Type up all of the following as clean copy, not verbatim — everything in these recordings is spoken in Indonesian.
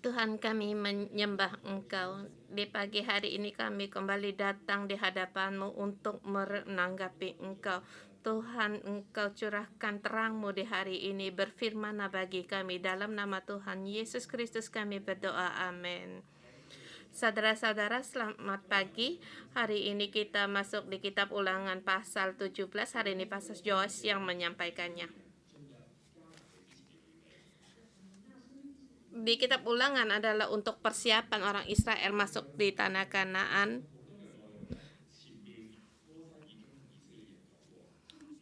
Tuhan, kami menyembah Engkau. Di pagi hari ini kami kembali datang di hadapan-Mu untuk menanggapi Engkau. Tuhan, Engkau curahkan terang-Mu di hari ini. Berfirman bagi kami dalam nama Tuhan Yesus Kristus kami berdoa. Amin. Saudara-saudara, selamat pagi. Hari ini kita masuk di kitab Ulangan pasal 17. Hari ini Pastor Joyce yang menyampaikannya. Di kitab Ulangan adalah untuk persiapan orang Israel masuk di tanah Kanaan,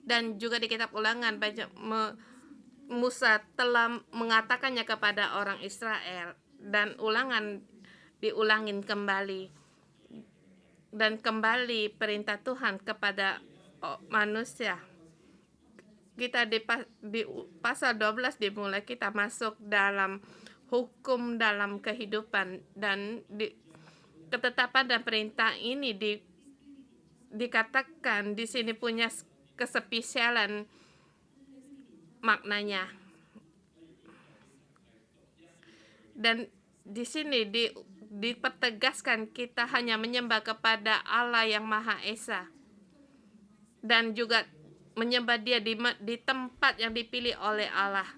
dan juga di kitab Ulangan Musa telah mengatakannya kepada orang Israel, dan Ulangan diulangin kembali, dan kembali perintah Tuhan kepada manusia. Kita di pasal 12 dimulai kita masuk dalam hukum dalam kehidupan, dan ketetapan dan perintah ini dikatakan di sini punya kespesialan maknanya. Dan di sini dipertegaskan kita hanya menyembah kepada Allah yang Maha Esa, dan juga menyembah Dia di tempat yang dipilih oleh Allah.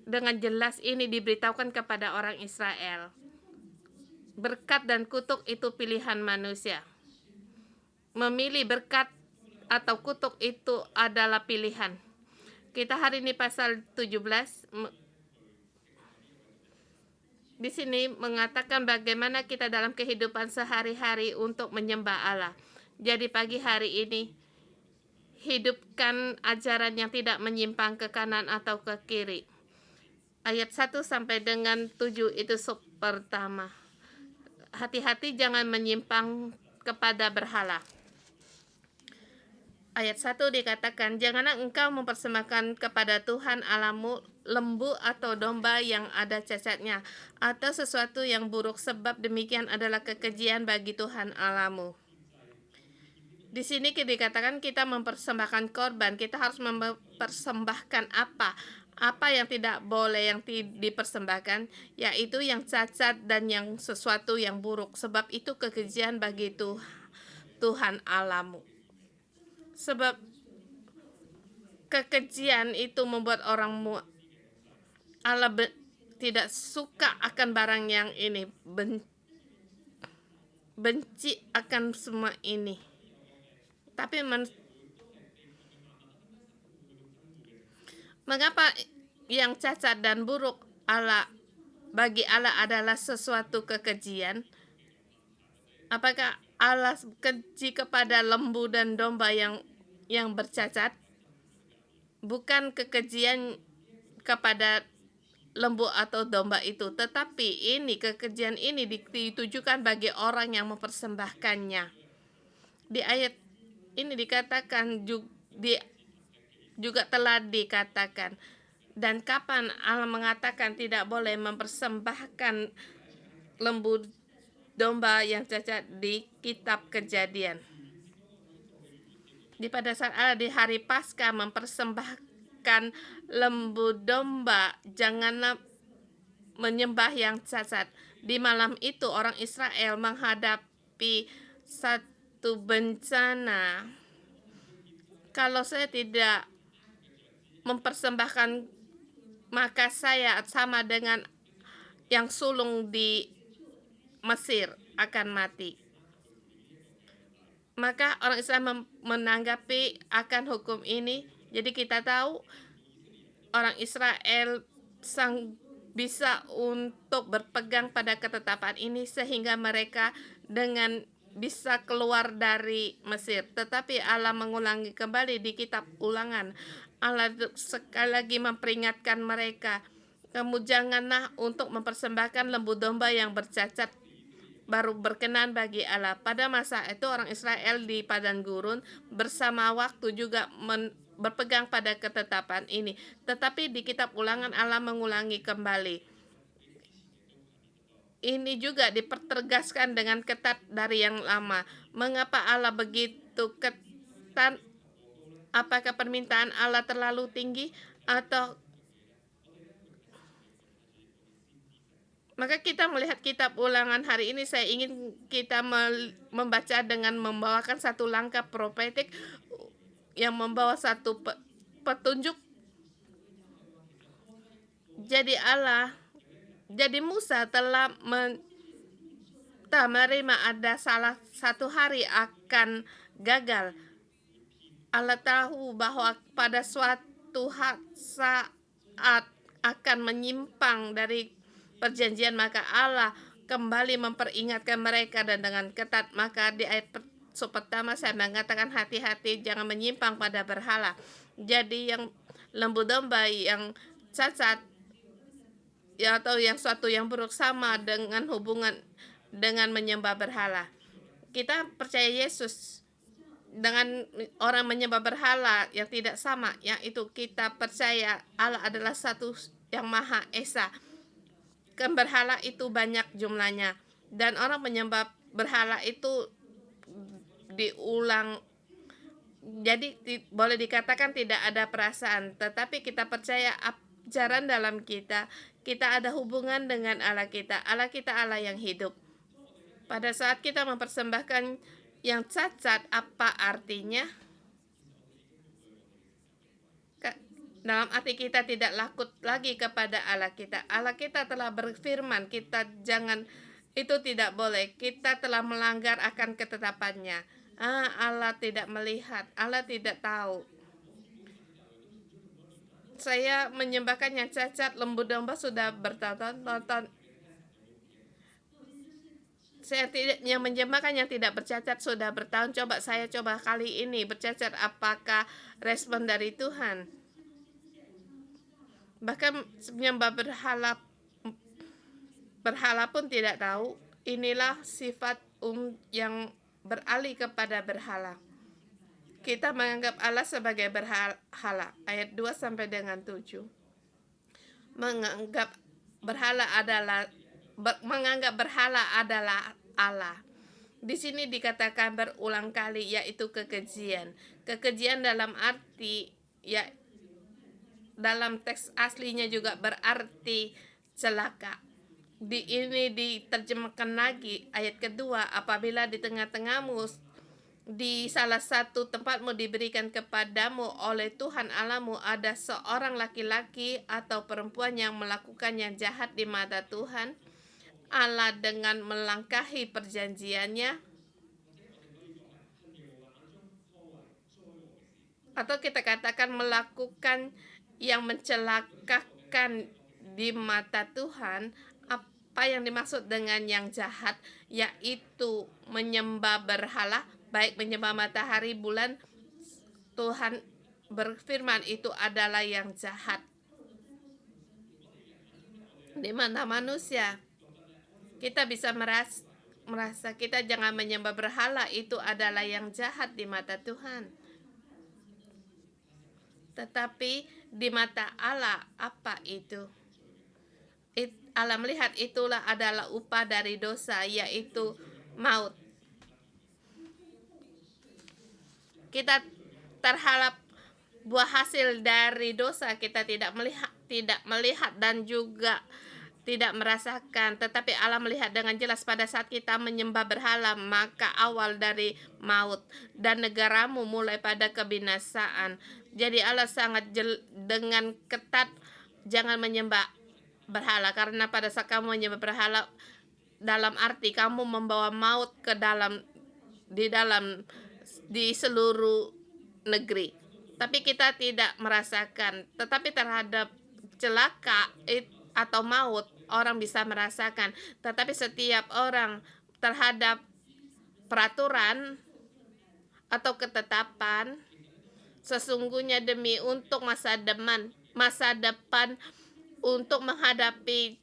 Dengan jelas ini diberitahukan kepada orang Israel. Berkat dan kutuk itu pilihan manusia. Memilih berkat atau kutuk itu adalah pilihan. Kita hari ini pasal 17 di sini mengatakan bagaimana kita dalam kehidupan sehari-hari untuk menyembah Allah. Jadi pagi hari ini hidupkan ajaran yang tidak menyimpang ke kanan atau ke kiri. Ayat 1 sampai dengan 7 itu pertama. Hati-hati jangan menyimpang kepada berhala. Ayat 1 dikatakan, janganlah engkau mempersembahkan kepada Tuhan Allahmu lembu atau domba yang ada cacatnya, atau sesuatu yang buruk, sebab demikian adalah kekejian bagi Tuhan Allahmu. Di sini dikatakan kita mempersembahkan korban, kita harus mempersembahkan apa yang tidak boleh yang dipersembahkan, yaitu yang cacat dan yang sesuatu yang buruk, sebab itu kekejian bagi Tuhan Allahmu. Sebab kekejian itu membuat orang Allah tidak suka akan barang yang ini, benci akan semua ini. Tapi mengapa yang cacat dan buruk bagi Allah adalah sesuatu kekejian? Apakah Allah keji kepada lembu dan domba yang bercacat? Bukan kekejian kepada lembu atau domba itu, tetapi kekejian ini ditujukan bagi orang yang mempersembahkannya. Di ayat ini dikatakan juga telah dikatakan, dan kapan Allah mengatakan tidak boleh mempersembahkan lembu domba yang cacat? Di kitab Kejadian. Pada saat Allah di hari Paskah mempersembahkan lembu domba, janganlah menyembah yang cacat. Di malam itu orang Israel menghadapi satu bencana. Kalau saya tidak mempersembahkan, maka saya sama dengan yang sulung di Mesir akan mati. Maka orang Islam menanggapi akan hukum ini. Jadi kita tahu orang Israel bisa untuk berpegang pada ketetapan ini sehingga mereka dengan bisa keluar dari Mesir. Tetapi Allah mengulangi kembali di kitab Ulangan. Allah sekali lagi memperingatkan mereka, kamu janganlah untuk mempersembahkan lembu domba yang bercacat, baru berkenan bagi Allah. Pada masa itu orang Israel di padang gurun bersama waktu juga berpegang pada ketetapan ini. Tetapi di kitab Ulangan Allah mengulangi kembali. Ini juga dipertegaskan dengan ketat dari yang lama. Mengapa Allah begitu ketat? Apakah permintaan Allah terlalu tinggi, atau Maka kita melihat kitab Ulangan hari ini, saya ingin kita membaca dengan membawakan satu langkah profetik yang membawa satu petunjuk. Jadi Musa telah menerima ada salah satu hari akan gagal. Allah tahu bahwa pada suatu saat akan menyimpang dari perjanjian, maka Allah kembali memperingatkan mereka dan dengan ketat. Maka di ayat pertama saya mengatakan hati-hati jangan menyimpang pada berhala. Jadi yang lembu domba yang cacat ya, atau yang suatu yang buruk sama dengan hubungan dengan menyembah berhala. Kita percaya Yesus dengan orang menyembah berhala yang tidak sama, yaitu kita percaya Allah adalah satu yang Maha Esa. Kan berhala itu banyak jumlahnya, dan orang menyembah berhala itu diulang. Jadi boleh dikatakan tidak ada perasaan, tetapi kita percaya ajaran dalam kita ada hubungan dengan Allah kita. Allah kita Allah yang hidup. Pada saat kita mempersembahkan yang cacat, apa artinya? Dalam arti kita tidak takut lagi kepada Allah kita. Allah kita telah berfirman, kita jangan, itu tidak boleh. Kita telah melanggar akan ketetapannya. Allah tidak melihat, Allah tidak tahu. Saya menyembahkan yang cacat, lembu domba sudah bertahun-tahun. Saya tidak, yang menyembahkan yang tidak bercacat sudah bertahun. Saya coba kali ini bercacat, apakah respon dari Tuhan? Bahkan menyembah berhala pun tidak tahu. Inilah sifat yang beralih kepada berhala. Kita menganggap Allah sebagai berhala. Ayat 2 sampai dengan 7. Menganggap berhala adalah Allah. Di sini dikatakan berulang kali, yaitu kekejian. Kekejian dalam arti, ya, dalam teks aslinya juga berarti celaka. Ini diterjemahkan lagi ayat kedua, apabila di tengah-tengahmu di salah satu tempatmu diberikan kepadamu oleh Tuhan Allahmu ada seorang laki-laki atau perempuan yang melakukan yang jahat di mata Tuhan Allah dengan melangkahi perjanjiannya, atau kita katakan melakukan yang mencelakakan di mata Tuhan. Apa yang dimaksud dengan yang jahat, yaitu menyembah berhala, baik menyembah matahari, bulan. Tuhan berfirman itu adalah yang jahat. Di mana manusia kita bisa merasa kita jangan menyembah berhala, itu adalah yang jahat di mata Tuhan. Tetapi di mata Allah apa itu? Allah melihat itulah adalah upah dari dosa, yaitu maut. Kita terhadap buah hasil dari dosa kita tidak melihat dan juga tidak merasakan, tetapi Allah melihat dengan jelas pada saat kita menyembah berhala, maka awal dari maut dan negaramu mulai pada kebinasaan. Jadi Allah sangat dengan ketat jangan menyembah berhala, karena pada saat kamu menyembah berhala dalam arti kamu membawa maut ke di seluruh negeri. Tapi kita tidak merasakan, tetapi terhadap celaka atau maut orang bisa merasakan. Tetapi setiap orang terhadap peraturan atau ketetapan, sesungguhnya demi untuk masa depan untuk menghadapi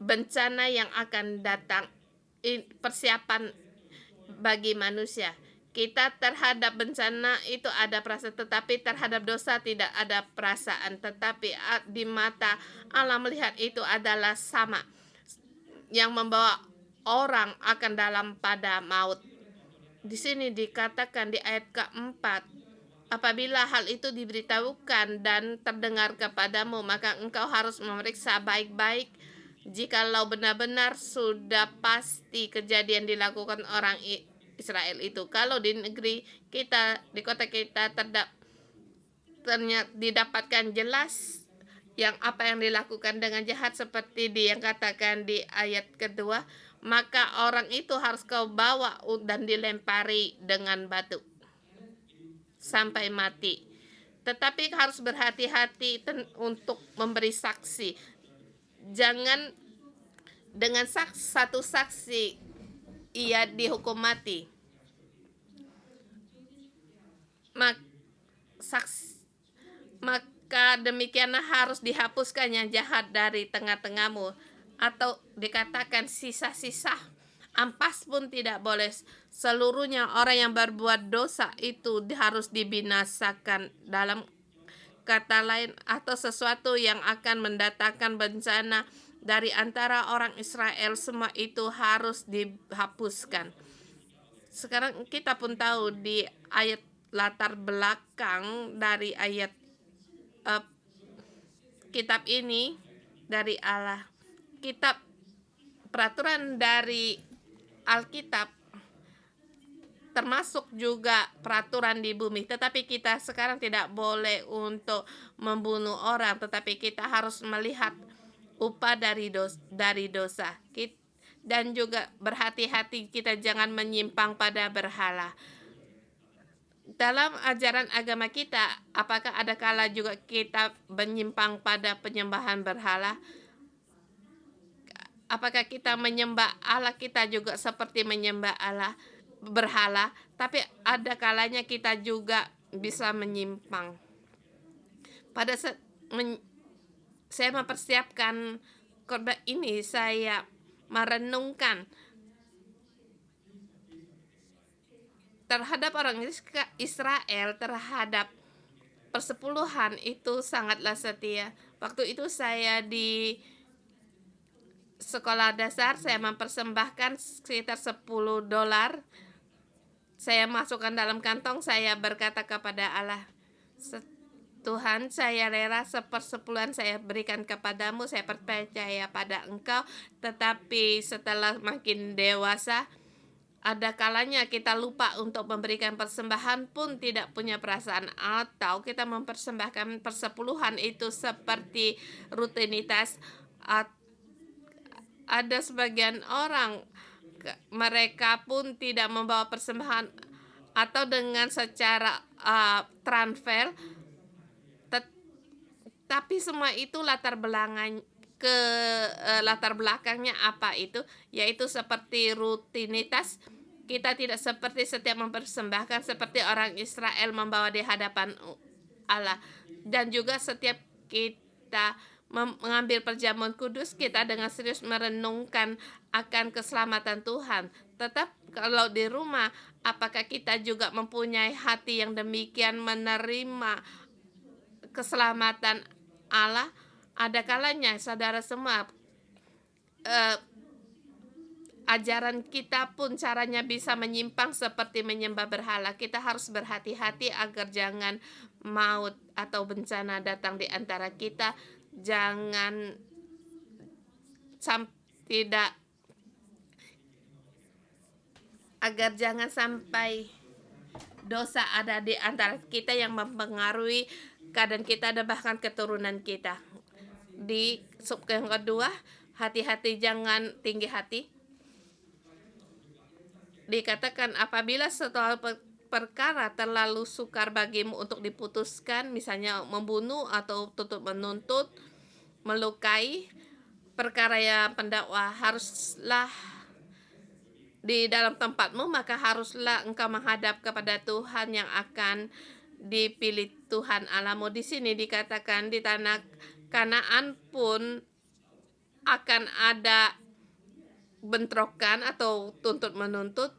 bencana yang akan datang, persiapan bagi manusia. Kita terhadap bencana itu ada perasaan, tetapi terhadap dosa tidak ada perasaan. Tetapi di mata Allah melihat itu adalah sama, yang membawa orang akan dalam pada maut. Di sini dikatakan di ayat keempat, apabila hal itu diberitahukan dan terdengar kepadamu, maka engkau harus memeriksa baik-baik Jikalau benar-benar sudah pasti kejadian dilakukan orang Israel itu, kalau di negeri kita, di kota kita ternyata didapatkan jelas yang apa yang dilakukan dengan jahat seperti yang katakan di ayat kedua, maka orang itu harus kau bawa dan dilempari dengan batu sampai mati. Tetapi harus berhati-hati untuk memberi saksi. Jangan dengan satu saksi ia dihukum mati. Maka demikianlah harus dihapuskan yang jahat dari tengah-tengahmu, atau dikatakan sisa-sisa ampas pun tidak boleh. Seluruhnya orang yang berbuat dosa itu harus dibinasakan. Dalam kata lain, atau sesuatu yang akan mendatangkan bencana dari antara orang Israel, semua itu harus dihapuskan. Sekarang kita pun tahu di ayat latar belakang dari ayat kitab ini dari Allah. Kitab peraturan dari Alkitab termasuk juga peraturan di bumi, tetapi kita sekarang tidak boleh untuk membunuh orang, tetapi kita harus melihat upah dari dosa. Dan juga berhati-hati kita jangan menyimpang pada berhala. Dalam ajaran agama kita, apakah ada kala juga kita menyimpang pada penyembahan berhala? Apakah kita menyembah Allah kita juga seperti menyembah Allah berhala? Tapi ada kalanya kita juga bisa menyimpang. Pada saya mempersiapkan khotbah ini, saya merenungkan terhadap orang Israel, terhadap persepuluhan itu sangatlah setia. Waktu itu saya di sekolah dasar, saya mempersembahkan sekitar $10. Saya masukkan dalam kantong, saya berkata kepada Allah, Tuhan, saya rela 1/10 saya berikan kepadamu, saya percaya pada Engkau. Tetapi setelah makin dewasa, ada kalanya kita lupa untuk memberikan persembahan pun tidak punya perasaan, atau kita mempersembahkan persepuluhan itu seperti rutinitas. Ada sebagian orang, mereka pun tidak membawa persembahan atau dengan secara transfer, tapi semua itu latar belakangnya apa itu, yaitu seperti rutinitas. Kita tidak seperti setiap mempersembahkan seperti orang Israel membawa di hadapan Allah. Dan juga setiap kita mengambil perjamuan kudus, kita dengan serius merenungkan akan keselamatan Tuhan. Tetap kalau di rumah, apakah kita juga mempunyai hati yang demikian menerima keselamatan Allah? Ada kalanya saudara semua, ajaran kita pun caranya bisa menyimpang seperti menyembah berhala. Kita harus berhati-hati agar jangan maut atau bencana datang di antara kita. Agar jangan sampai dosa ada di antara kita yang mempengaruhi keadaan kita dan bahkan keturunan kita. Di sub yang kedua, hati-hati, jangan tinggi hati. Dikatakan apabila setelah perkara terlalu sukar bagimu untuk diputuskan, misalnya membunuh atau tuntut menuntut, melukai, perkara yang pendakwa haruslah di dalam tempatmu, maka haruslah engkau menghadap kepada Tuhan yang akan dipilih Tuhan Allahmu. Di sini dikatakan di tanah Kanaan pun akan ada bentrokan atau tuntut menuntut.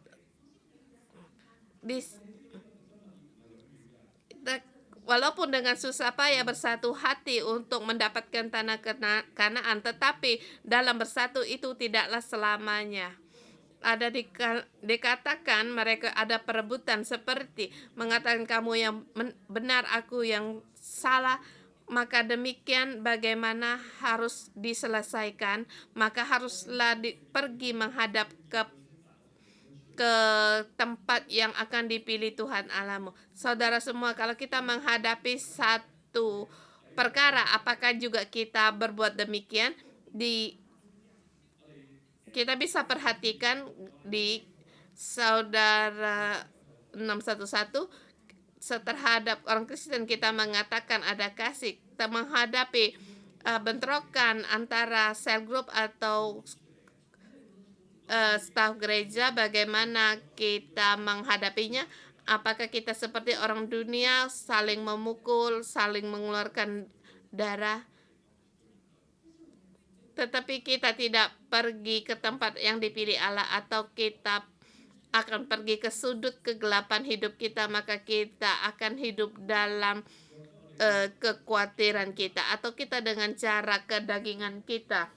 Walaupun dengan susah payah bersatu hati untuk mendapatkan tanah Kanaan, tetapi dalam bersatu itu tidaklah selamanya. Ada dikatakan mereka ada perebutan seperti mengatakan kamu yang benar, aku yang salah. maka demikian bagaimana harus diselesaikan, maka haruslah pergi menghadap ke tempat yang akan dipilih Tuhan Allahmu. Saudara semua, kalau kita menghadapi satu perkara, apakah juga kita berbuat demikian? Kita bisa perhatikan di Saudara 611 terhadap orang Kristen kita mengatakan ada kasih. Kita menghadapi bentrokan antara sel group atau staf gereja, bagaimana kita menghadapinya? Apakah kita seperti orang dunia, saling memukul, saling mengeluarkan darah? Tetapi kita tidak pergi ke tempat yang dipilih Allah, atau kita akan pergi ke sudut kegelapan hidup kita, maka kita akan hidup dalam kekhawatiran kita, atau kita dengan cara kedagingan kita,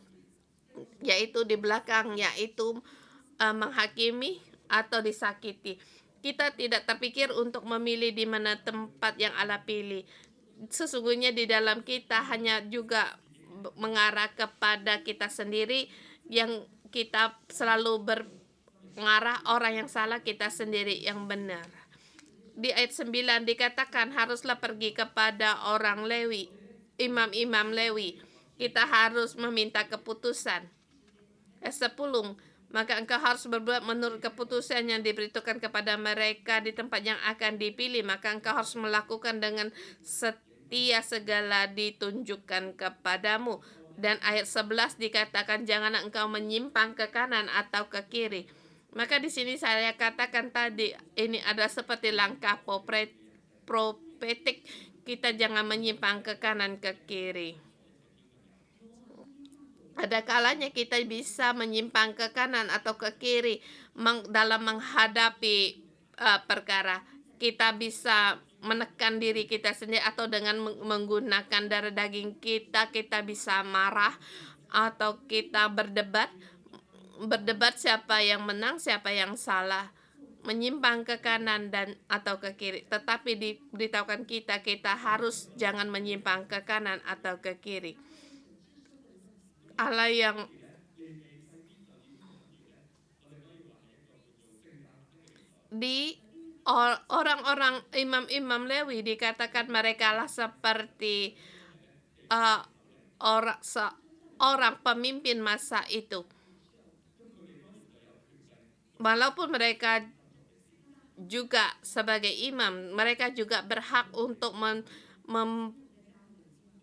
yaitu di belakang, yaitu menghakimi atau disakiti. Kita tidak terpikir untuk memilih di mana tempat yang Allah pilih. Sesungguhnya di dalam kita hanya juga mengarah kepada kita sendiri, yang kita selalu mengarah orang yang salah, kita sendiri yang benar. Di ayat 9 dikatakan haruslah pergi kepada orang Lewi, imam-imam Lewi. Kita harus meminta keputusan. Ayat 10, maka engkau harus berbuat menurut keputusan yang diberitakan kepada mereka di tempat yang akan dipilih. Maka engkau harus melakukan dengan setia segala ditunjukkan kepadamu. Dan ayat 11 dikatakan jangan engkau menyimpang ke kanan atau ke kiri. Maka di sini saya katakan tadi, ini adalah seperti langkah profetik. Kita jangan menyimpang ke kanan ke kiri. Ada kalanya kita bisa menyimpang ke kanan atau ke kiri dalam menghadapi perkara. Kita bisa menekan diri kita sendiri, atau dengan menggunakan darah daging kita bisa marah, atau kita berdebat siapa yang menang, siapa yang salah, menyimpang ke kanan dan atau ke kiri. Tetapi diberitahukan kita harus jangan menyimpang ke kanan atau ke kiri. Allah yang di orang-orang imam-imam Lewi dikatakan mereka lah seperti orang pemimpin masa itu. Walaupun mereka juga sebagai imam, mereka juga berhak untuk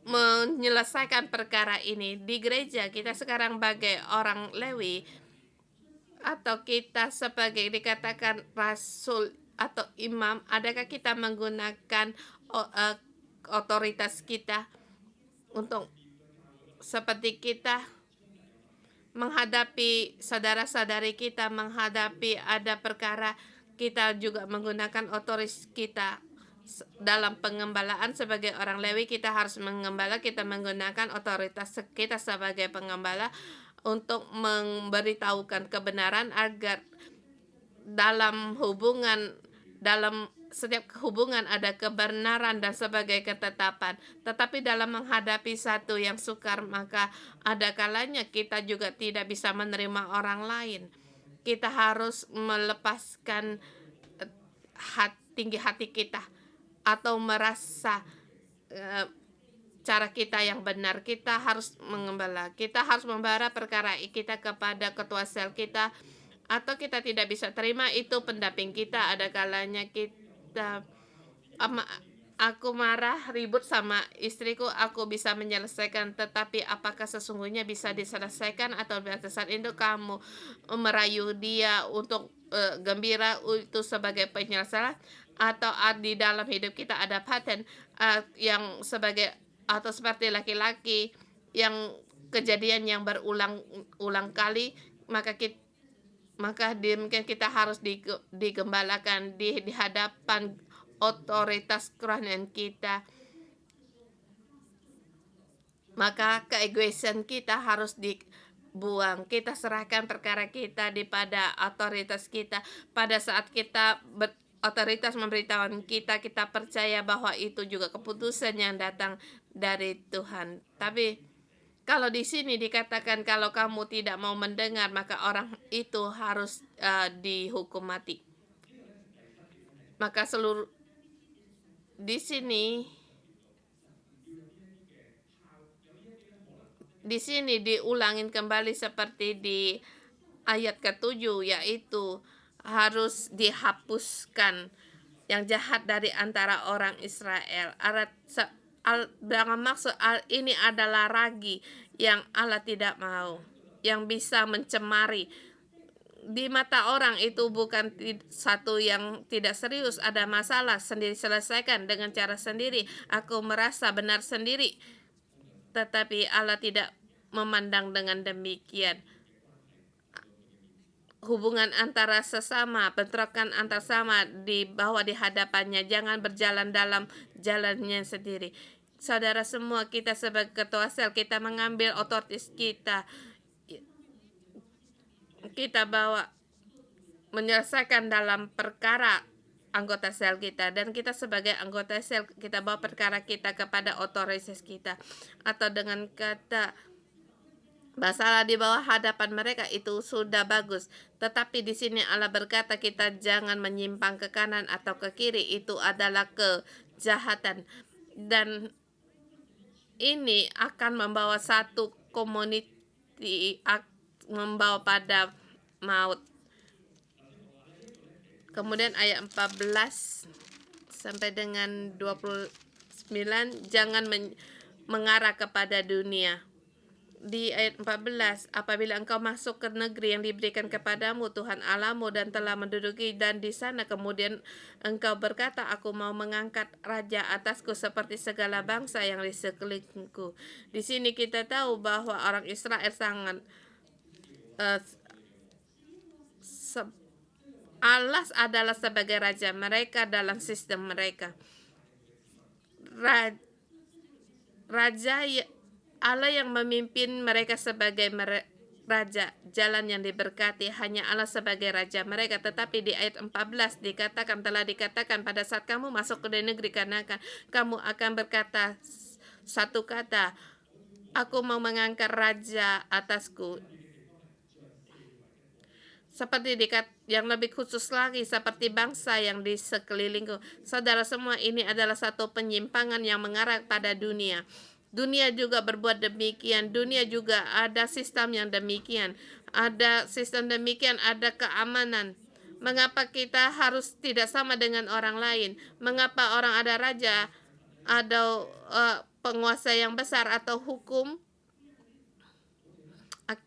menyelesaikan perkara ini. Di gereja kita sekarang sebagai orang Lewi, atau kita sebagai dikatakan rasul atau imam, adakah kita menggunakan otoritas kita untuk seperti kita menghadapi saudara-saudari kita, menghadapi ada perkara, kita juga menggunakan otoritas kita dalam pengembalaan sebagai orang Lewi. Kita harus mengembala, kita menggunakan otoritas kita sebagai pengembala untuk memberitahukan kebenaran, agar dalam setiap hubungan ada kebenaran dan sebagai ketetapan. Tetapi dalam menghadapi satu yang sukar, maka ada kalanya kita juga tidak bisa menerima orang lain. Kita harus melepaskan tinggi hati kita, atau merasa cara kita yang benar. Kita harus mengembala, kita harus membara perkara kita kepada ketua sel kita, atau kita tidak bisa terima itu pendamping kita. Ada kalanya kita aku marah, ribut sama istriku, aku bisa menyelesaikan, tetapi apakah sesungguhnya bisa diselesaikan? Atau pada saat itu kamu merayu dia untuk gembira, itu sebagai penyelesaian? Atau di dalam hidup kita ada paten yang sebagai, atau seperti laki-laki yang kejadian yang berulang kali, maka mungkin kita harus digembalakan di hadapan otoritas kerohanian kita. Maka keegoisan kita harus dibuang. Kita serahkan perkara kita pada otoritas kita. Pada saat kita otoritas memberitahukan kita, kita percaya bahwa itu juga keputusan yang datang dari Tuhan. Tapi kalau di sini dikatakan kalau kamu tidak mau mendengar, maka orang itu harus dihukum mati. Maka seluruh di sini diulangin kembali seperti di ayat ke-7, yaitu harus dihapuskan yang jahat dari antara orang Israel. Dengan maksud ini adalah ragi yang Allah tidak mau, yang bisa mencemari. Di mata orang itu bukan satu yang tidak serius, ada masalah sendiri, selesaikan dengan cara sendiri. Aku merasa benar sendiri, tetapi Allah tidak memandang dengan demikian. Hubungan antara sesama, bentrokan antar sama dibawa di hadapannya, jangan berjalan dalam jalannya sendiri. Saudara semua, kita sebagai ketua sel, kita mengambil otoritas kita bawa menyelesaikan dalam perkara anggota sel kita, dan kita sebagai anggota sel, kita bawa perkara kita kepada otoritas kita, atau dengan kata masalah di bawah hadapan mereka itu sudah bagus. Tetapi di sini Allah berkata kita jangan menyimpang ke kanan atau ke kiri, itu adalah kejahatan. Dan ini akan membawa satu community, membawa pada maut. Kemudian ayat 14 sampai dengan 29, jangan mengarah kepada dunia. Di ayat 14, apabila engkau masuk ke negeri yang diberikan kepadamu Tuhan Allahmu dan telah menduduki dan di sana kemudian engkau berkata, aku mau mengangkat raja atasku seperti segala bangsa yang di sekelilingku. Di sini kita tahu bahwa orang Israel sangat Allah adalah sebagai raja mereka dalam sistem mereka. Raja Allah yang memimpin mereka sebagai raja, jalan yang diberkati, hanya Allah sebagai raja mereka. Tetapi di ayat 14 telah dikatakan pada saat kamu masuk ke negeri Kanaan, kamu akan berkata satu kata, aku mau mengangkat raja atasku. Seperti yang lebih khusus lagi, seperti bangsa yang di sekelilingku. Saudara semua, ini adalah satu penyimpangan yang mengarah pada dunia. Dunia juga berbuat demikian. Dunia juga ada sistem yang demikian. Ada sistem demikian, ada keamanan. Mengapa kita harus tidak sama dengan orang lain? Mengapa orang ada raja, ada penguasa yang besar atau hukum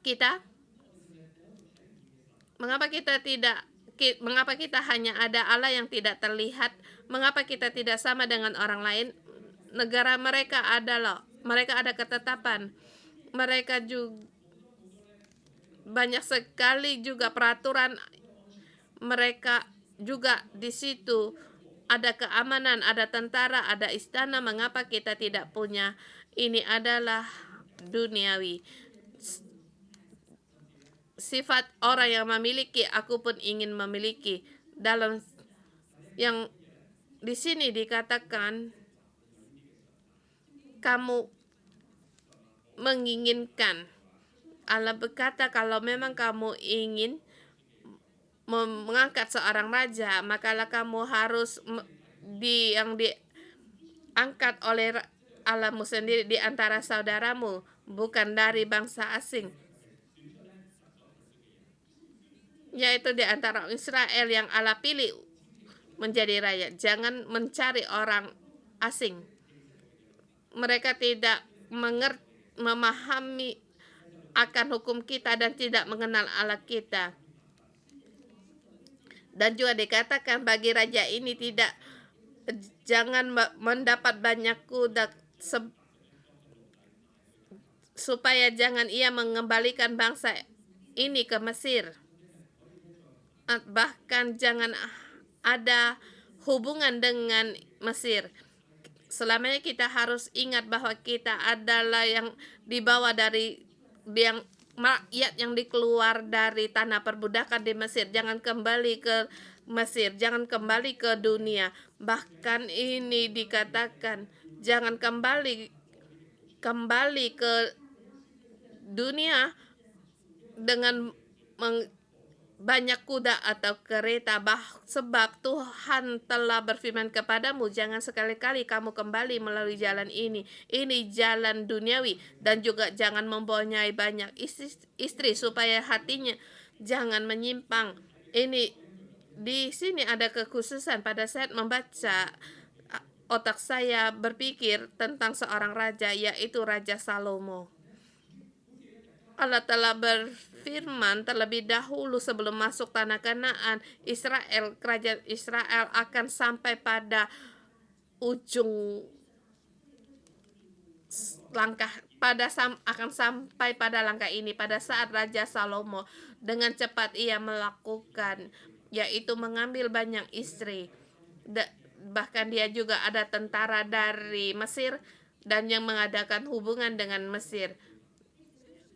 kita? Mengapa kita hanya ada Allah yang tidak terlihat? Mengapa kita tidak sama dengan orang lain? Negara mereka ada ketetapan. Mereka juga banyak sekali juga peraturan. Mereka juga di situ ada keamanan, ada tentara, ada istana. Mengapa kita tidak punya? Ini adalah duniawi. Sifat orang yang memiliki, aku pun ingin memiliki. Dalam yang di sini dikatakan, kamu menginginkan. Allah berkata kalau memang kamu ingin mengangkat seorang raja, makalah kamu harus yang diangkat oleh Allahmu sendiri di antara saudaramu, bukan dari bangsa asing, yaitu di antara Israel yang Allah pilih menjadi raja. Jangan mencari orang asing. Mereka tidak memahami akan hukum kita dan tidak mengenal Allah kita. Dan juga dikatakan bagi raja ini jangan mendapat banyak kuda, supaya jangan ia mengembalikan bangsa ini ke Mesir. Bahkan jangan ada hubungan dengan Mesir. Selamanya kita harus ingat bahwa kita adalah yang dibawa dari rakyat yang dikeluar dari tanah perbudakan di Mesir. Jangan kembali ke Mesir, jangan kembali ke dunia. Bahkan ini dikatakan jangan kembali ke dunia dengan banyak kuda atau kereta, sebab Tuhan telah berfirman kepadamu, jangan sekali-kali kamu kembali melalui jalan ini. Ini jalan duniawi, dan juga jangan mempunyai banyak istri supaya hatinya jangan menyimpang. Ini di sini ada kekhususan pada saat membaca, otak saya berpikir tentang seorang raja, yaitu Raja Salomo. Allah telah berfirman terlebih dahulu sebelum masuk tanah Kanaan, kerajaan Israel akan sampai pada ujung langkah, akan sampai pada langkah ini pada saat Raja Salomo dengan cepat ia melakukan, yaitu mengambil banyak istri. Bahkan dia juga ada tentara dari Mesir dan yang mengadakan hubungan dengan Mesir.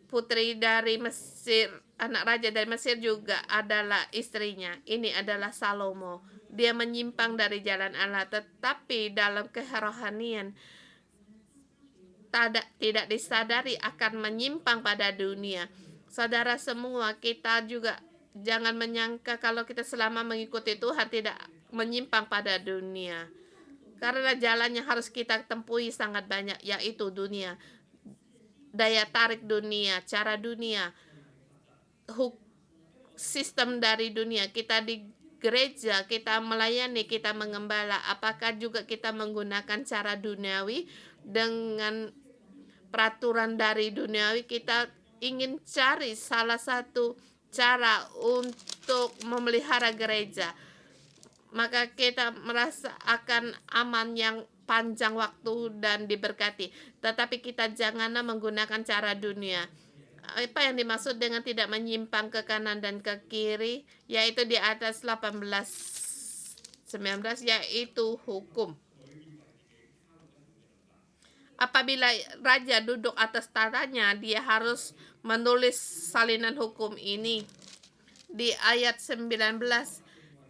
Putri dari Mesir, anak raja dari Mesir juga adalah istrinya. Ini adalah Salomo. Dia menyimpang dari jalan Allah, tetapi dalam kerohanian tidak disadari akan menyimpang pada dunia. Saudara semua, kita juga jangan menyangka kalau kita selama mengikuti Tuhan tidak menyimpang pada dunia. Karena jalan yang harus kita tempuhi sangat banyak, yaitu dunia. Daya tarik dunia, cara dunia, sistem dari dunia. Kita di gereja, kita melayani, kita mengembala. Apakah juga kita menggunakan cara duniawi dengan peraturan dari duniawi? Kita ingin cari salah satu cara untuk memelihara gereja, maka kita merasa akan aman yang panjang waktu dan diberkati. Tetapi kita janganlah menggunakan cara dunia. Apa yang dimaksud dengan tidak menyimpang ke kanan dan ke kiri, yaitu di atas 18-19, yaitu hukum. Apabila raja duduk atas tatanya, dia harus menulis salinan hukum ini. Di ayat 19,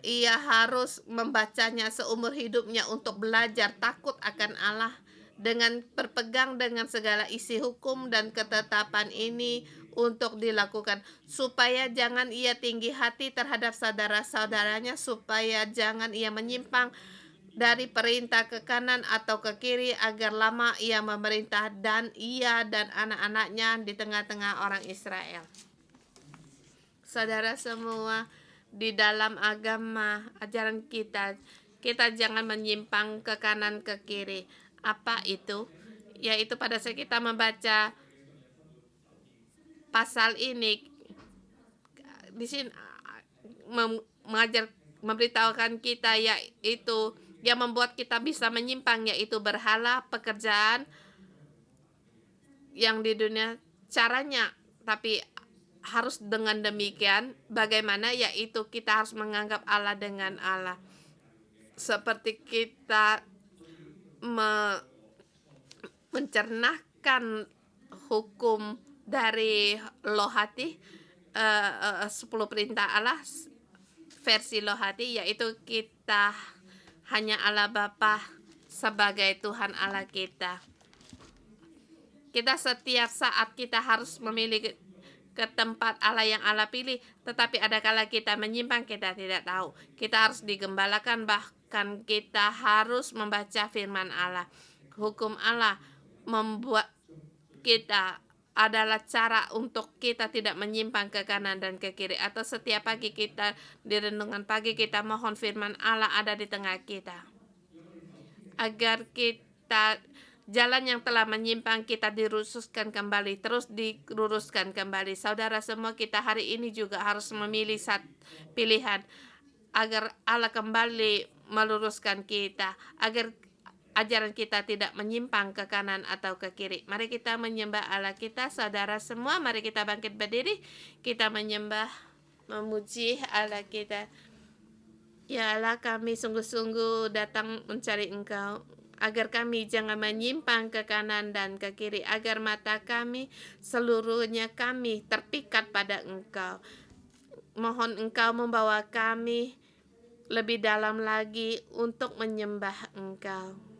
ia harus membacanya seumur hidupnya untuk belajar takut akan Allah dengan berpegang dengan segala isi hukum dan ketetapan ini untuk dilakukan, supaya jangan ia tinggi hati terhadap saudara-saudaranya, supaya jangan ia menyimpang dari perintah ke kanan atau ke kiri, agar lama ia memerintah dan ia dan anak-anaknya di tengah-tengah orang Israel. Saudara semua, di dalam agama ajaran kita jangan menyimpang ke kanan ke kiri. Apa itu? Yaitu pada saat kita membaca pasal ini, di sini memberitahukan kita, yaitu yang membuat kita bisa menyimpang, yaitu berhala, pekerjaan yang di dunia, caranya. Tapi harus dengan demikian, bagaimana? Yaitu kita harus menganggap Allah dengan Allah. Seperti kita mencernahkan hukum dari Lohati, 10 perintah Allah versi Lohati, yaitu kita hanya Allah Bapa sebagai Tuhan Allah kita. Kita setiap saat kita harus memilih ke tempat Allah yang Allah pilih, tetapi ada kala kita menyimpang, kita tidak tahu. Kita harus digembalakan, bahkan kita harus membaca firman Allah. Hukum Allah membuat kita adalah cara untuk kita tidak menyimpang ke kanan dan ke kiri. Atau setiap pagi kita di renungan pagi kita mohon firman Allah ada di tengah kita, agar kita jalan yang telah menyimpang kita diluruskan kembali, terus diluruskan kembali. Saudara semua, kita hari ini juga harus memilih satu pilihan agar Allah kembali meluruskan kita, agar ajaran kita tidak menyimpang ke kanan atau ke kiri. Mari kita menyembah Allah kita. Saudara semua, mari kita bangkit berdiri, kita menyembah, memuji Allah kita. Ya Allah, kami sungguh-sungguh datang mencari Engkau, agar kami jangan menyimpang ke kanan dan ke kiri, agar mata kami seluruhnya kami terpikat pada Engkau. Mohon Engkau membawa kami lebih dalam lagi untuk menyembah Engkau.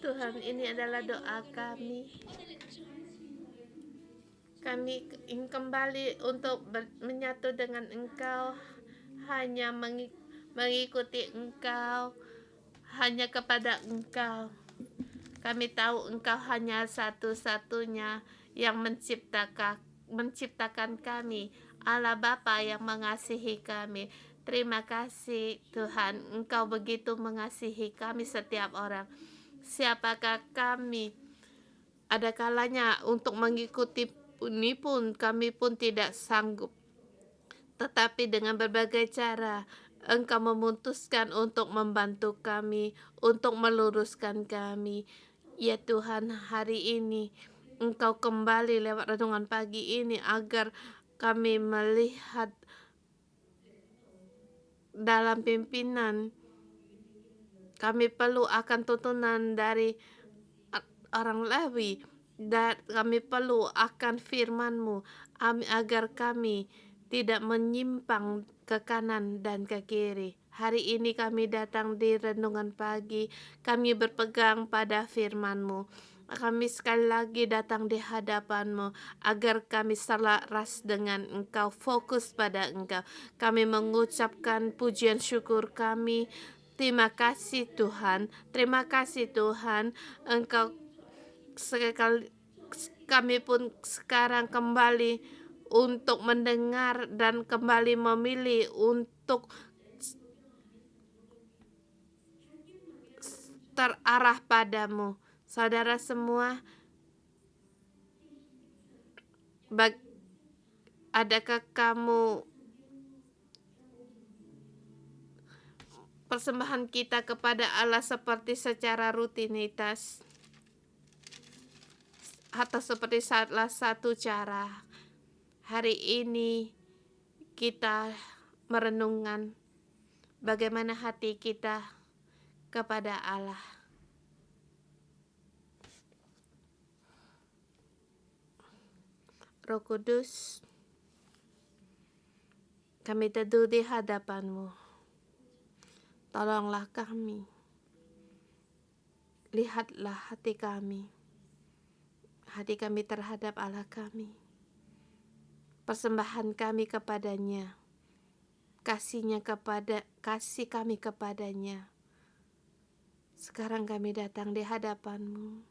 Tuhan, ini adalah doa kami. Kami ingin kembali untuk menyatu dengan Engkau, hanya mengikuti Engkau, hanya kepada Engkau. Kami tahu Engkau hanya satu-satunya yang menciptakan kami, Allah Bapa yang mengasihi kami. Terima kasih Tuhan, Engkau begitu mengasihi kami setiap orang. Siapakah kami? Ada kalanya untuk mengikuti ini pun kami pun tidak sanggup. Tetapi dengan berbagai cara Engkau memutuskan untuk membantu kami, untuk meluruskan kami. Ya Tuhan, hari ini Engkau kembali lewat renungan pagi ini agar kami melihat dalam pimpinan. Kami perlu akan tuntunan dari orang Lewi, dan kami perlu akan firman-Mu agar kami tidak menyimpang ke kanan dan ke kiri. Hari ini kami datang di renungan pagi, kami berpegang pada firman-Mu. Kami sekali lagi datang di hadapan-Mu agar kami selaras dengan Engkau, fokus pada Engkau. Kami mengucapkan pujian syukur kami. Terima kasih Tuhan, terima kasih Tuhan, Engkau sekali kami pun sekarang kembali untuk mendengar dan kembali memilih untuk terarah padamu. Saudara semua, adakah kamu persembahan kita kepada Allah seperti secara rutinitas atau seperti salah satu cara? Hari ini kita merenungkan bagaimana hati kita kepada Allah. Roh Kudus, kami teduh di hadapan-Mu. Tolonglah kami. Lihatlah hati kami. Hati kami terhadap Allah kami. Persembahan kami kepadanya. Kasih kami kepadanya. Sekarang kami datang di hadapan-Mu.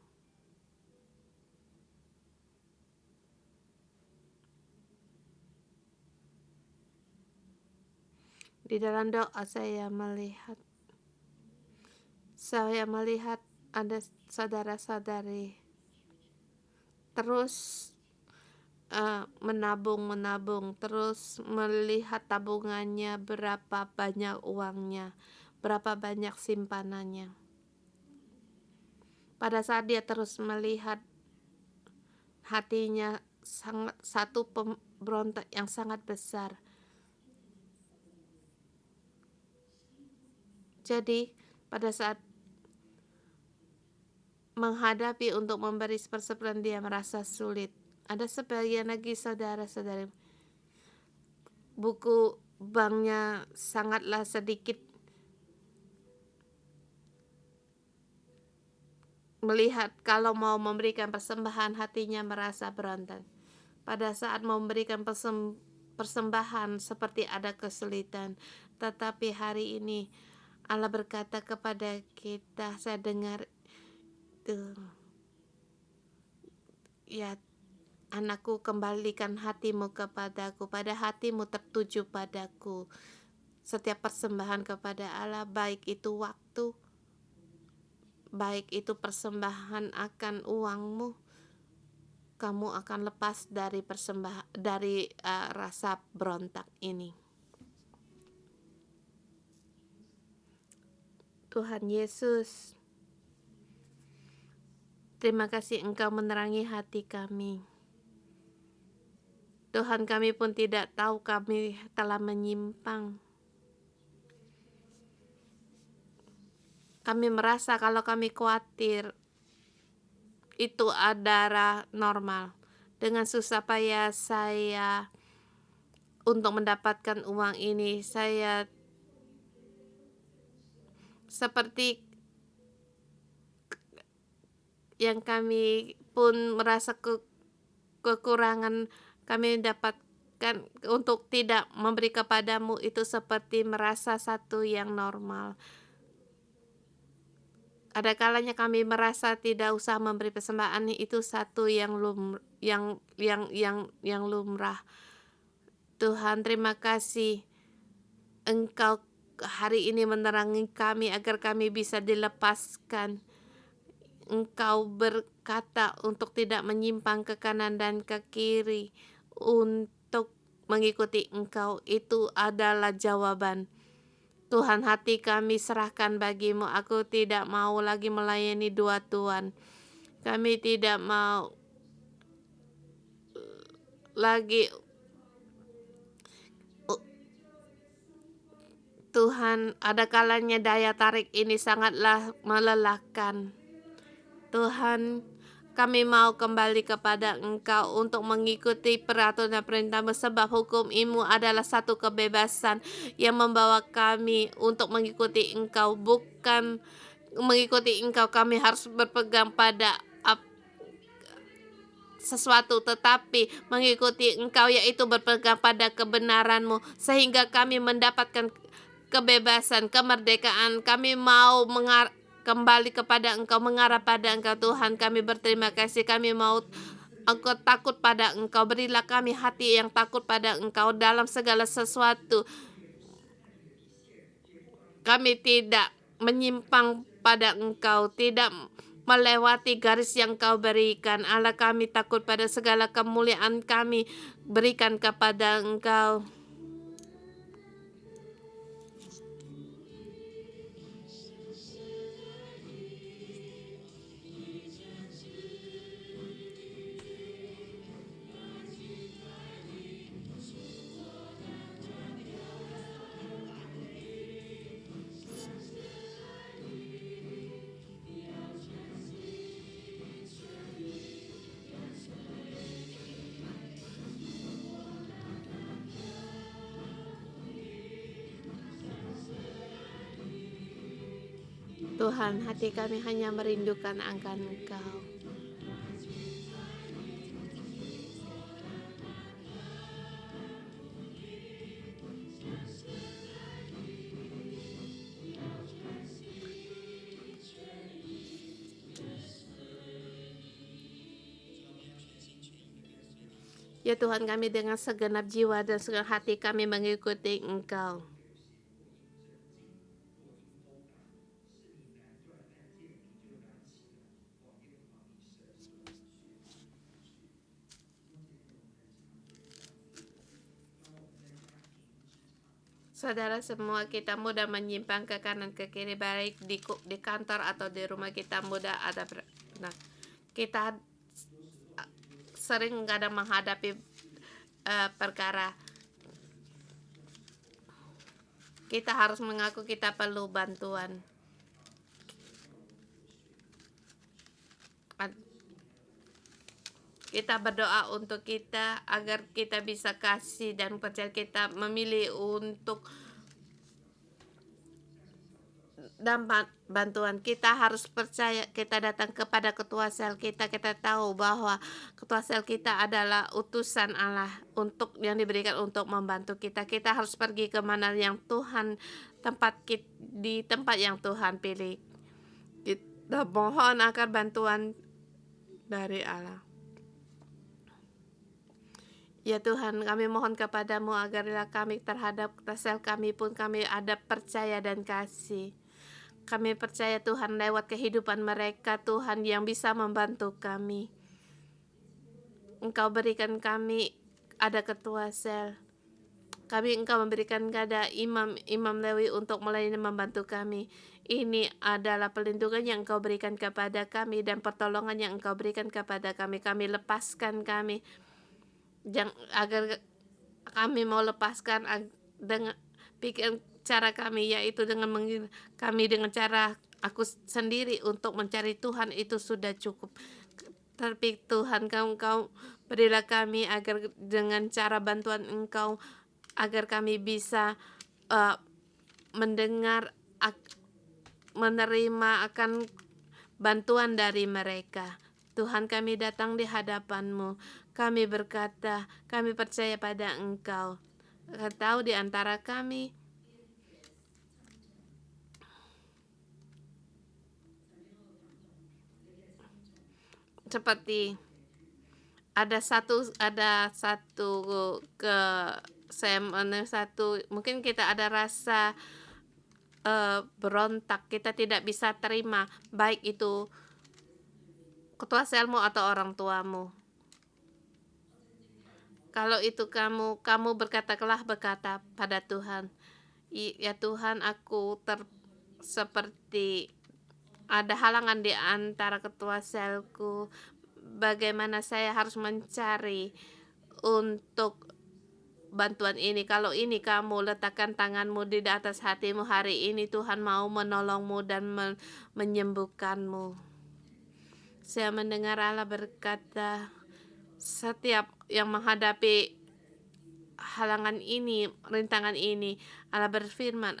Di dalam doa saya melihat ada saudara-saudari terus menabung, terus melihat tabungannya, berapa banyak uangnya, berapa banyak simpanannya. Pada saat dia terus melihat, hatinya satu pemberontak yang sangat besar. Jadi pada saat menghadapi untuk memberi sepersekian, dia merasa sulit. Ada sebagian lagi saudara-saudari, buku banknya sangatlah sedikit. Melihat kalau mau memberikan persembahan, hatinya merasa berontak. Pada saat memberikan persembahan seperti ada kesulitan. Tetapi hari ini Allah berkata kepada kita, saya dengar itu, ya anakku, kembalikan hatimu kepadaku, pada hatimu tertuju padaku. Setiap persembahan kepada Allah, baik itu waktu, baik itu persembahan akan uangmu, kamu akan lepas dari rasa berontak ini. Tuhan Yesus, terima kasih Engkau menerangi hati kami. Tuhan, kami pun tidak tahu kami telah menyimpang. Kami merasa kalau kami khawatir, itu adalah normal. Dengan susah payah saya untuk mendapatkan uang ini, saya seperti yang kami pun merasa kekurangan kami dapatkan untuk tidak memberi kepadamu itu seperti merasa satu yang normal. Ada kalanya kami merasa tidak usah memberi persembahan itu satu yang lumrah. Tuhan, terima kasih Engkau hari ini menerangi kami agar kami bisa dilepaskan. Engkau berkata untuk tidak menyimpang ke kanan dan ke kiri untuk mengikuti Engkau. Itu adalah jawaban. Tuhan, hati kami serahkan bagimu. Aku tidak mau lagi melayani dua tuan. Kami tidak mau lagi. Tuhan, ada kalanya daya tarik ini sangatlah melelahkan. Tuhan, kami mau kembali kepada Engkau untuk mengikuti peraturan dan perintah-Mu sebab hukum-Mu adalah satu kebebasan yang membawa kami untuk mengikuti Engkau. Bukan mengikuti Engkau kami harus berpegang pada sesuatu, tetapi mengikuti Engkau yaitu berpegang pada kebenaran-Mu sehingga kami mendapatkan kebebasan, kemerdekaan. Kami mau kembali kepada Engkau, mengarah pada Engkau. Tuhan, kami berterima kasih. Kami mau Engkau takut pada Engkau. Berilah kami hati yang takut pada Engkau dalam segala sesuatu. Kami tidak menyimpang pada Engkau, tidak melewati garis yang Kau berikan. Allah, kami takut pada segala kemuliaan kami berikan kepada Engkau. Tuhan, hati kami hanya merindukan akan Engkau. Ya Tuhan, kami dengan segenap jiwa dan segenap hati kami mengikuti Engkau. Saudara semua, kita mudah menyimpang ke kanan ke kiri, baik di kantor atau di rumah. Kita mudah kita sering kadang menghadapi perkara. Kita harus mengaku kita perlu bantuan. Kita berdoa untuk kita agar kita bisa kasih dan percaya. Kita memilih untuk dapat bantuan. Kita harus percaya. Kita datang kepada ketua sel kita. Kita tahu bahwa ketua sel kita adalah utusan Allah yang diberikan untuk membantu kita. Kita harus pergi kemana yang Tuhan di tempat yang Tuhan pilih. Kita mohon akan bantuan dari Allah. Ya Tuhan, kami mohon kepadamu agarlah kami terhadap sel kami pun kami ada percaya dan kasih. Kami percaya Tuhan lewat kehidupan mereka Tuhan yang bisa membantu kami. Engkau berikan kami ada ketua sel. Engkau memberikan kepada imam Lewi untuk melayani membantu kami. Ini adalah perlindungan yang Engkau berikan kepada kami dan pertolongan yang Engkau berikan kepada kami. Kami lepaskan kami. Agar kami mau lepaskan dengan pikir cara kami, yaitu dengan kami dengan cara aku sendiri untuk mencari Tuhan itu sudah cukup. Tapi Tuhan, Engkau berilah kami agar dengan cara bantuan Engkau agar kami bisa mendengar, menerima akan bantuan dari mereka. Tuhan, kami datang di hadapan-Mu. Kami berkata, kami percaya pada Engkau. Engkau tahu di antara kami seperti ada satu ke satu mungkin kita ada rasa berontak, kita tidak bisa terima, baik itu ketua selmu atau orang tuamu. Kalau itu kamu berkata pada Tuhan, ya Tuhan, aku seperti ada halangan di antara ketua selku. Bagaimana saya harus mencari untuk bantuan ini? Kalau ini kamu letakkan tanganmu di atas hatimu hari ini, Tuhan mau menolongmu dan menyembuhkanmu. Saya mendengar Allah berkata, setiap yang menghadapi halangan ini, rintangan ini, Allah berfirman,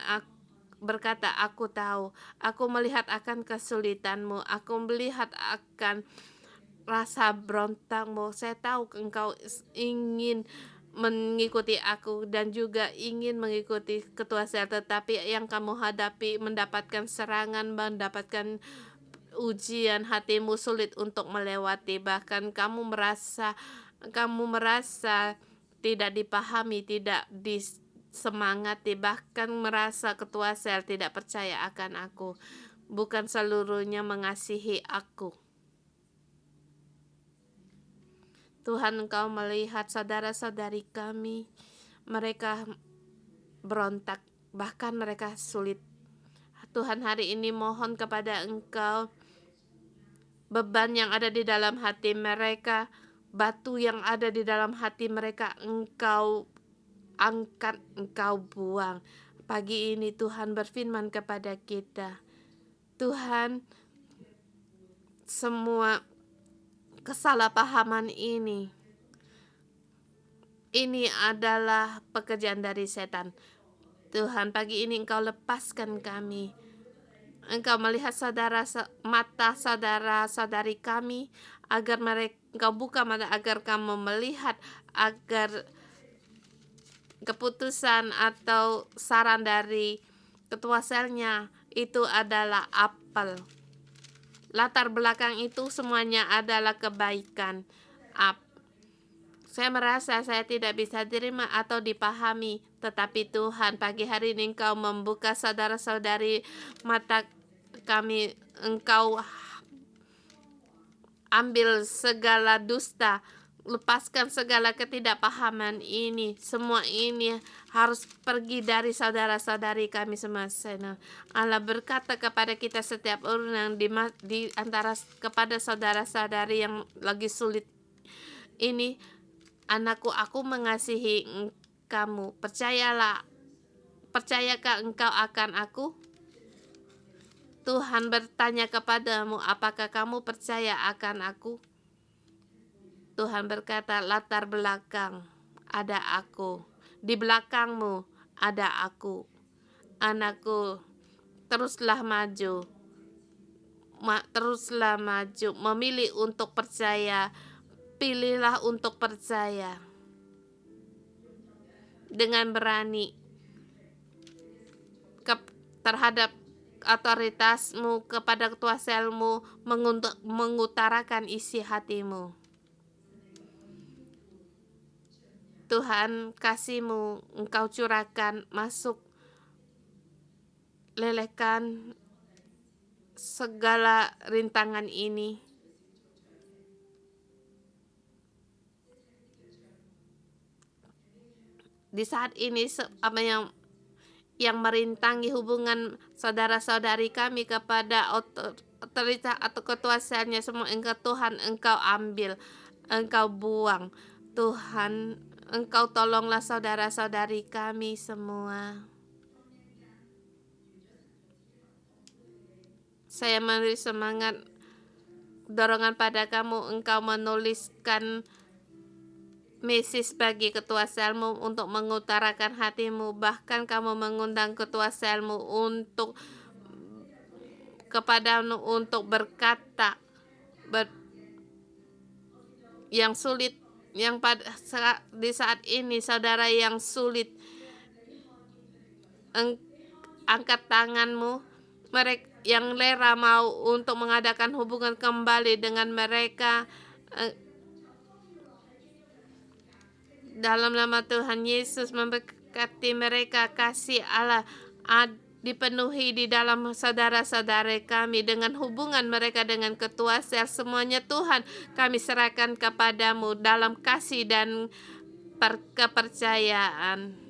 berkata, aku tahu, aku melihat akan kesulitanmu, aku melihat akan rasa berontakmu. Saya tahu engkau ingin mengikuti aku dan juga ingin mengikuti ketua sel, tetapi yang kamu hadapi mendapatkan serangan, mendapatkan ujian, hatimu sulit untuk melewati, bahkan kamu merasa tidak dipahami, tidak disemangati, bahkan merasa ketua sel tidak percaya akan aku. Bukan seluruhnya mengasihi aku. Tuhan, Engkau melihat saudara-saudari kami, mereka berontak, bahkan mereka sulit. Tuhan, hari ini mohon kepada Engkau, beban yang ada di dalam hati mereka, batu yang ada di dalam hati mereka, Engkau angkat, Engkau buang. Pagi ini Tuhan berfirman kepada kita, Tuhan, semua kesalahpahaman ini adalah pekerjaan dari setan. Tuhan, pagi ini Engkau lepaskan kami. Engkau melihat mata saudara-saudari kami, agar Engkau buka mata, agar kamu melihat, agar keputusan atau saran dari ketua selnya itu adalah apel. Latar belakang itu semuanya adalah kebaikan. Saya merasa saya tidak bisa terima atau dipahami, tetapi Tuhan, pagi hari ini Engkau membuka saudara-saudari mata kami. Engkau ambil segala dusta, lepaskan segala ketidakpahaman ini. Semua ini harus pergi dari saudara-saudari kami semua. Allah berkata kepada kita setiap orang di antara kepada saudara-saudari yang lagi sulit ini, anakku, aku mengasihi kamu. Percayakah engkau akan aku? Tuhan bertanya kepadamu, apakah kamu percaya akan aku? Tuhan berkata, latar belakang ada aku, di belakangmu ada aku. Anakku, teruslah maju, memilih untuk percaya, pilihlah untuk percaya dengan berani terhadap otoritasmu, kepada ketua selmu, mengutarakan isi hatimu. Tuhan, kasih-Mu Engkau curahkan masuk, lelehkan segala rintangan ini. Di saat ini apa yang merintangi hubungan saudara-saudari kami kepada otoritas atau ketua selnya, semua Tuhan Engkau ambil, Engkau buang. Tuhan, Engkau tolonglah saudara-saudari kami semua. Saya memberi semangat, dorongan pada kamu, Engkau menuliskan message bagi ketua selmu untuk mengutarakan hatimu. Bahkan kamu mengundang ketua selmu untuk kepadamu untuk berkata yang sulit, yang di saat ini saudara yang sulit, angkat tanganmu. Mereka yang rela mau untuk mengadakan hubungan kembali dengan mereka, dalam nama Tuhan Yesus memberkati mereka. Kasih Allah dipenuhi di dalam saudara-saudara kami dengan hubungan mereka dengan ketua sel. Semuanya Tuhan kami serahkan kepadamu dalam kasih dan kepercayaan.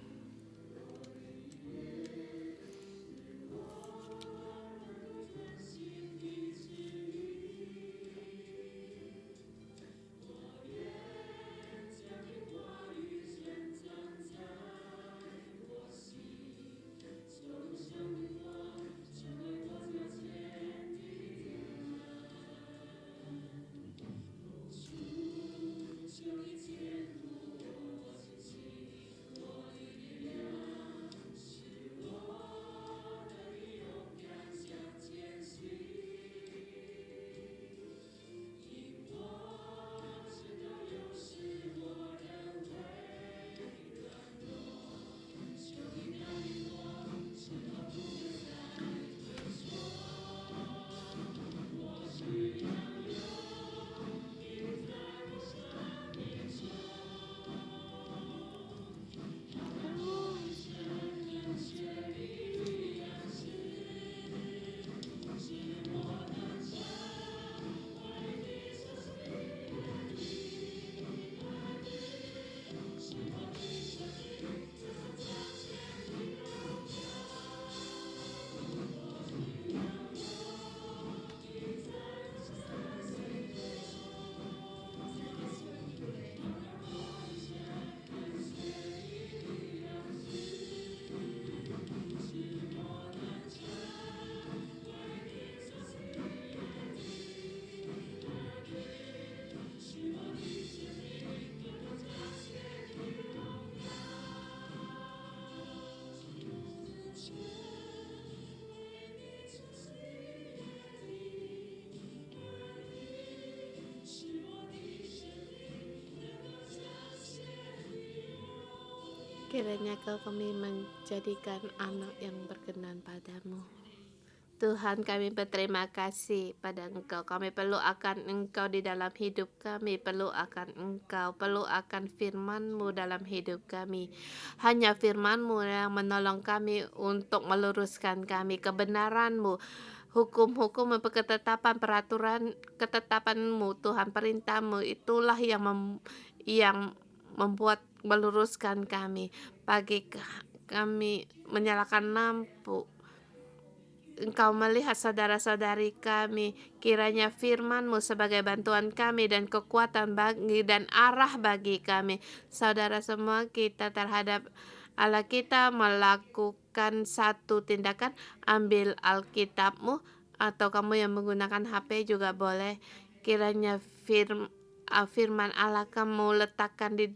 Kiranya kami menjadikan anak yang berkenan padamu. Tuhan, kami berterima kasih pada Engkau. Kami perlu akan Engkau di dalam hidup kami, perlu akan Engkau, perlu akan firman-Mu dalam hidup kami. Hanya firman-Mu yang menolong kami untuk meluruskan kami, kebenaran-Mu, hukum-hukum, ketetapan, peraturan, ketetapan-Mu, Tuhan, perintah-Mu, itulah yang membuat meluruskan kami. Pagi kami menyalakan lampu, Engkau melihat saudara-saudari kami. Kiranya firman-Mu sebagai bantuan kami dan kekuatan bagi dan arah bagi kami. Saudara semua, kita terhadap Allah kita melakukan satu tindakan, ambil Alkitab-Mu, atau kamu yang menggunakan HP juga boleh. Kiranya firman Allah kamu letakkan di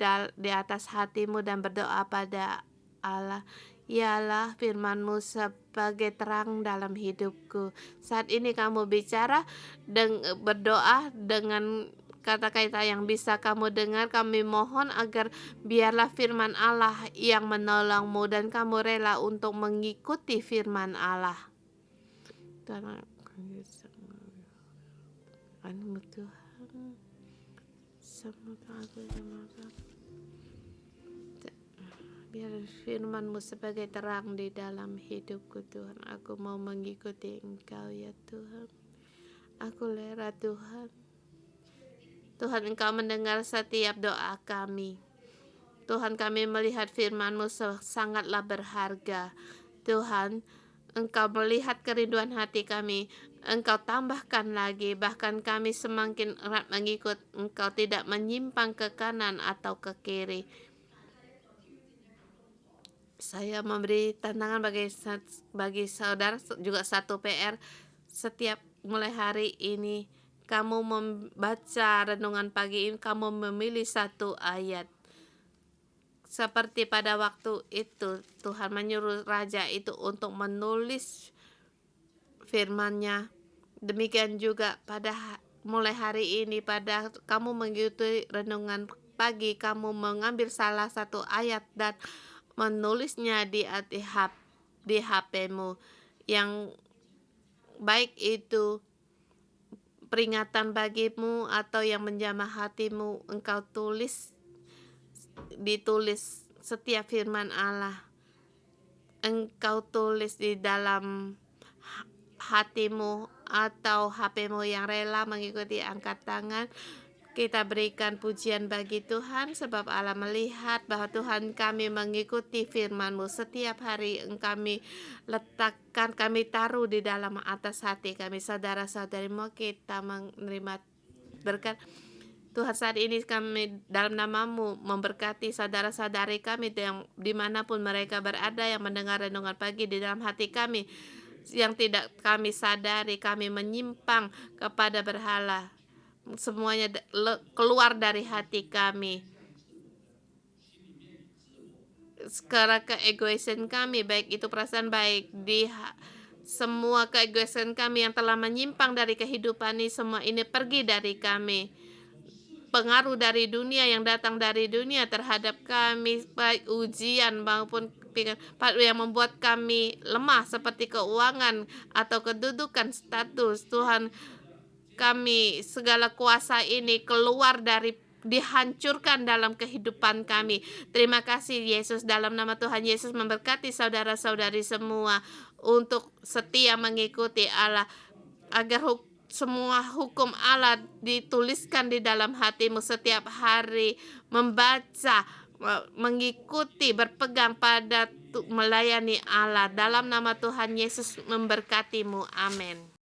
atas hatimu dan berdoa pada Allah. Ya Allah, firman-Mu sebagai terang dalam hidupku. Saat ini kamu bicara dan berdoa dengan kata-kata yang bisa kamu dengar. Kami mohon agar biarlah firman Allah yang menolongmu dan kamu rela untuk mengikuti firman Allah. Tuhan, semoga aku biar firman-Mu sebagai terang di dalam hidupku, Tuhan. Aku mau mengikuti Engkau, ya Tuhan. Aku rela, Tuhan. Tuhan, Engkau mendengar setiap doa kami. Tuhan, kami melihat firman-Mu sangatlah berharga. Tuhan, Engkau melihat kerinduan hati kami. Engkau tambahkan lagi, bahkan kami semakin erat mengikut Engkau, tidak menyimpang ke kanan atau ke kiri. Saya memberi tantangan bagi saudara juga satu PR. Setiap mulai hari ini kamu membaca renungan pagi ini, kamu memilih satu ayat. Seperti pada waktu itu Tuhan menyuruh raja itu untuk menulis firman-Nya. Demikian juga mulai hari ini, pada kamu mengikuti renungan pagi, kamu mengambil salah satu ayat dan menulisnya di HP-mu, yang baik itu peringatan bagimu atau yang menjamah hatimu. Engkau ditulis setiap firman Allah. Engkau tulis di dalam hatimu atau HP-mu yang rela mengikuti angkat tangan. Kita berikan pujian bagi Tuhan, sebab Allah melihat bahwa Tuhan kami mengikuti firman-Mu setiap hari. Kami letakkan, kami taruh di dalam atas hati kami. Saudara-saudarimu, kita menerima berkat Tuhan. Saat ini kami dalam nama-Mu memberkati saudara-saudari kami yang dimanapun mereka berada, yang mendengar renungan pagi di dalam hati kami, yang tidak kami sadari kami menyimpang kepada berhala. Semuanya keluar dari hati kami. Sekarang keegoisan kami, baik itu perasaan baik di semua keegoisan kami yang telah menyimpang dari kehidupan ini, semua ini pergi dari kami. Pengaruh dari dunia yang datang dari dunia terhadap kami, baik ujian maupun yang membuat kami lemah seperti keuangan atau kedudukan, status, Tuhan kami, segala kuasa ini keluar dihancurkan dalam kehidupan kami. Terima kasih Yesus, dalam nama Tuhan Yesus memberkati saudara-saudari semua untuk setia mengikuti Allah, agar semua hukum Allah dituliskan di dalam hatimu setiap hari, membaca, mengikuti, berpegang pada melayani Allah. Dalam nama Tuhan Yesus memberkatimu. Amin.